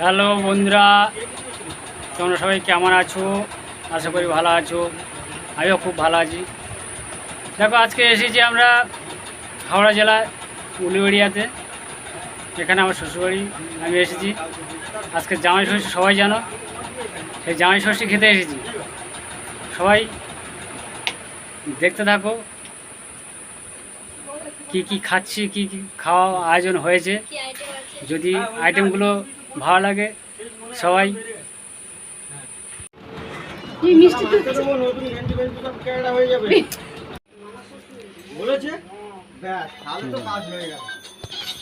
Hello বন্ধুরা, তোমরা সবাই কেমন আছো? আশা করি ভালো আছো। আমিও খুব ভালো আছি। দেখো, আজকে এসেছি আমরা হাওড়া জেলায় উলুবেড়িয়াতে। এখানে আমার শ্বশুরবাড়ি। আমি এসেছি আজকে জামাই ষষ্ঠী, সবাই জানো। সেই জামাই ষষ্ঠী খেতে এসেছি। সবাই দেখতে থাকো কি কি খাচ্ছি, কি কি খাওয়া আয়োজন হয়েছে। যদি আইটেমগুলো ভালো লাগে সবাই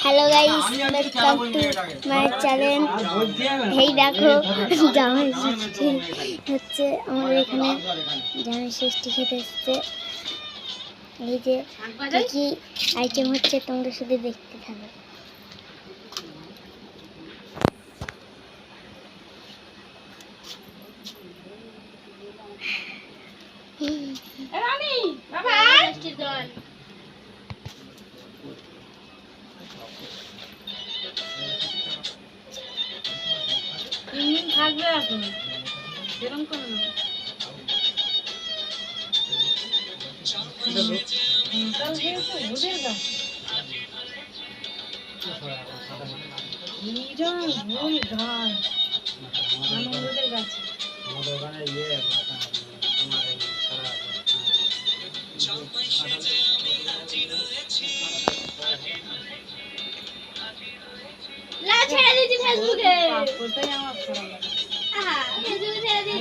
hello guys, welcome to my channel. এই দেখো, জামাই ষষ্ঠী হচ্ছে আমাদের এখানে। জামাই ষষ্ঠী খেতে এসছে। এই যে কি আইটেম হচ্ছে তোমরা শুধু দেখতে থাকো। থাকবে এখন এরকম করে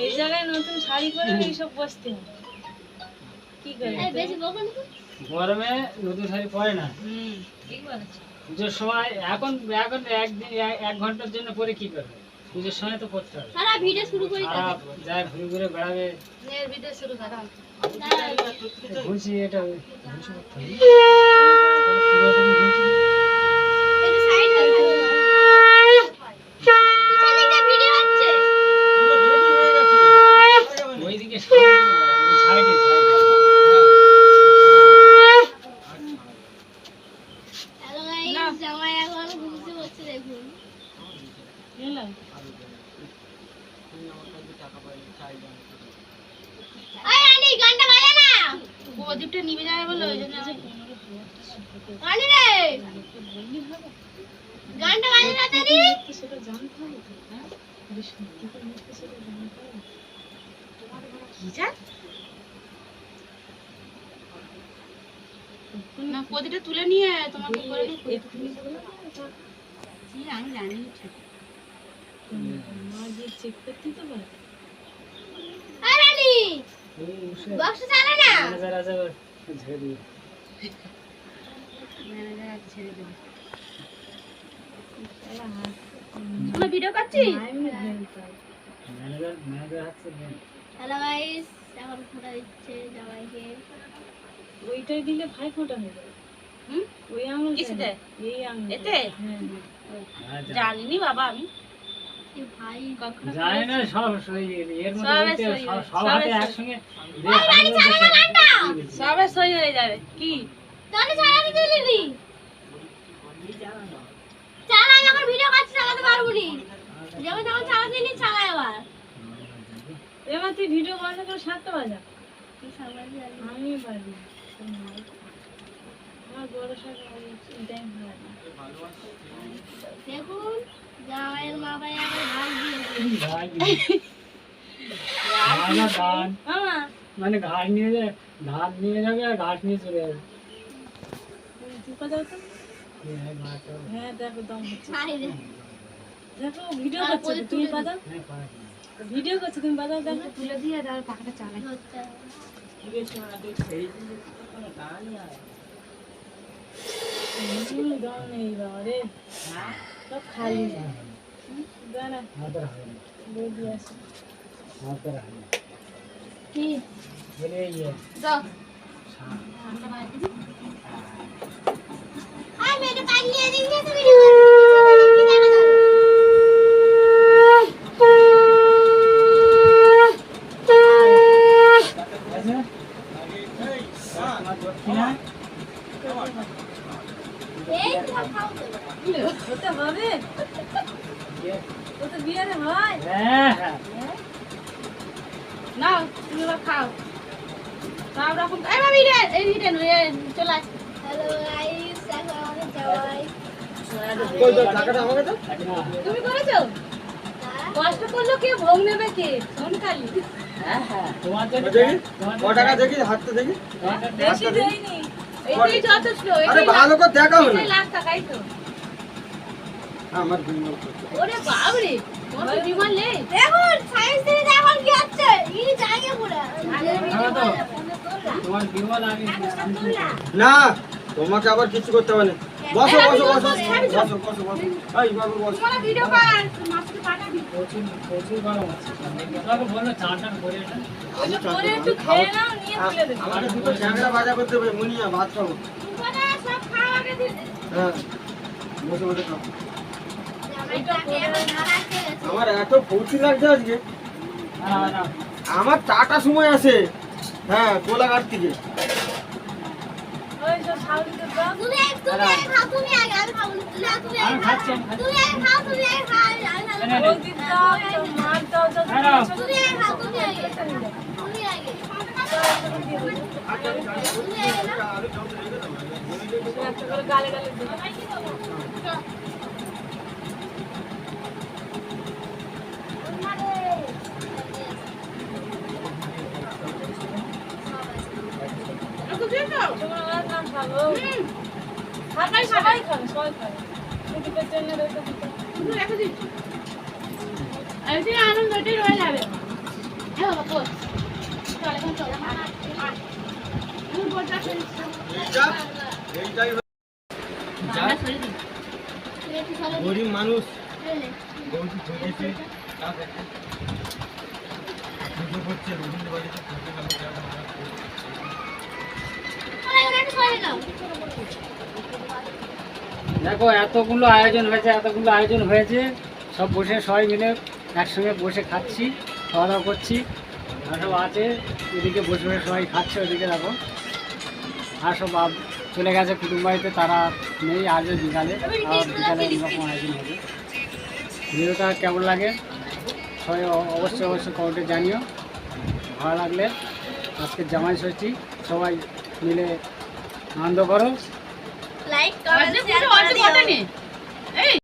এই জায়গায় নতুন শাড়ি পরে এইসব বসতে হয়। কি করে গরমে নতুন শাড়ি পরে না। পুজোর সময় এখন এখন একদিন 1 ঘন্টার জন্য পরে কি করবে? পুজোর সময় তো পড়তে হবে। সারা ভিডিও শুরু করি, যায় ঘুরে ঘুরে বেড়াবে। ভিডিও শুরু করো। ঘুরছি, এটা ঘুরছি করতে হবে। ওইদিকে সাইডে জামাই এখন ঘুমতে বসছে, দেখুন। গানটা বাজে না, প্রদীপটা নিভে যাবে বলে ওই জন্য গানটা বাজে না। সেটা জানতে হবে তো, হ্যাঁ? সত্যি করে সেটা জানতে হবে। কি জান না, প্রদীপটা তুলে নিয়ে তোমাকে করে আমি জানি ঠিক। মা গিয়ে চেক করতে তো পারে। বক্স চালা না, ম্যানেজার আছে, ছেড়ে দিই। ম্যানেজার ছেড়ে দেব। আমরা ভিডিও করছি। ম্যানেজার আছে। হ্যালো গাইস, এখন ফোটা দিচ্ছে জামাইকে। ওইটাই দিলে ভাই ফোঁটা হয়ে যাবে। ওই আঙুল কিসে? এই আঙুল এতে? হ্যাঁ, জানিনি বাবা আমি। ভাই কখনো জানি না, সব এর মধ্যে সব হাতে একসঙ্গে সবে সই হয়ে যাবে। কি তাহলে চালাতে দিলি? চালা, যখন ভিডিও করছিস চালাতে পারবো নি। যখন চালাতে নি চালা এবার। এবার তুই ভিডিও বন্ধ করে 7টা বাজা। আমি পারবি না। আমার বড় সাথে টাইম হয় না। দেখুন, জামাইয়ের মা ভাই আবার ভাগ দিয়ে মানে ঘাট নিয়ে যাবে, ঘাট নিয়ে যাবে আর ঘাট নিয়ে চলে যাবে। হ্যাঁ দেখো দম হচ্ছে। ছাড়ি দেখো ভিডিও করছো তুমি, বাজাও ভিডিও করছো তুমি, বাজাও দেখো। তুলে দিয়ে তার পাখাটা চালাই। দম নেই বাবা রে, সব খালি দাঁড়া বৌদি আসে। কি দাও আমি এটা পাগলিয়ে দিই না তুমি। এই খাও হতে হবে ও তো বিয়েতে হয় হ্যাঁ হ্যাঁ না তুমি এবার খাও সব রকম এই ভাবি রে এই রে চলে আয় হ্যালো গাইস, দেখো আমাদের জামাই। কই দাও টাকাটা আমাকে দাও। তুমি করেছো কষ্ট করলো কে ভোগ নেবে কে সোনকালি হ্যাঁ হ্যাঁ তোমার জন্য দেখি ক টাকা দেখি হাতটা দেখি। বেশি দেইনি এইটাই যথেষ্ট আরে ভালো করে দেখাও না। লাখ টাকাই তো আমার বিমল করছে। ওরে বাবরে কত বিমান লে দেখুন সায়েন্স থেকে দেখুন কি হচ্ছে এই জায়গা পুরো তোমার বিমল আমি না তোমাকে আবার কিছু করতে হবে না। বসো বসো বসো বসো বসো বসো এই বাবু বসো। তোমার ভিডিও কর মাছকে পাঠা দি প্রচুর প্রচুর গরম আছে তোমাকে বললো চাটা করে এটা ওই যে পরে একটু খেয়ে নাও নিয়ে তুলে দেবো আমাকে দুটো চ্যাংড়া ভাজা করতে হবে মুনিয়া ভাত খাবো। তোমরা সব খাওয়া আগে দিতে হ্যাঁ বসে বসে খাও। জামাইটাকে এখন নাড়াতে গেছে। আমার এত ফুর্তি লাগছে আজকে। না না আমার টাটা সময় আছে। হ্যাঁ কোলাঘাট থেকে। ওই সব শাউরিতে দাও তুমি আগে খাও, তুমি আগে আমি খাবো না। তুমি আগে আমি খাচ্ছি আমি খাচ্ছি। তুমি আগে খাও, তুমি আগে খাও আমি খাবো না। ওই দিন দাও তো মার দাও তো হ্যাঁ। তুমি আগে খাও, তুমি আগে তুমি আগে তুমি আগে না একটা করে গালে গালে দিও তোমরা ওর নাম খাবো সবাই সবাই খাবে সবাই খাবে ইউটিউবের জন্য রেখে দিতে তুমি রেখে দিচ্ছ এই আনন্দটি রয়ে যাবে হ্যাঁ বাবা বল চল এখন চল আমি বলটা ফেলছি এইটাই আমরা সরে দিই তুমি একটু চলো গরিব মানুষ চলে বৌদি ঠকেছে পুজো করছে রবীন্দ্র বাড়িতে একটু সরে দাও দেখো এতগুলো আয়োজন হয়েছে সব বসে সবাই মিলে একসঙ্গে বসে খাচ্ছি খাওয়া দাওয়া করছি আর সব আছে এদিকে বসে বসে সবাই খাচ্ছে ওদিকে দেখো আর সব চলে গেছে কুটুম বাড়িতে তারা নেই আজও বিকালে আর বিকালে অন্যরকম আয়োজন হবে ভিডিওটা কেমন লাগে সবাই অবশ্যই কমেন্টে জানিও ভালো লাগলে আজকে জামাই ষষ্ঠী সবাই মিলে আনন্দ করো লাইক আজকে কমেন্ট পুজো শেয়ার অল্প করে দিও কটা নে এই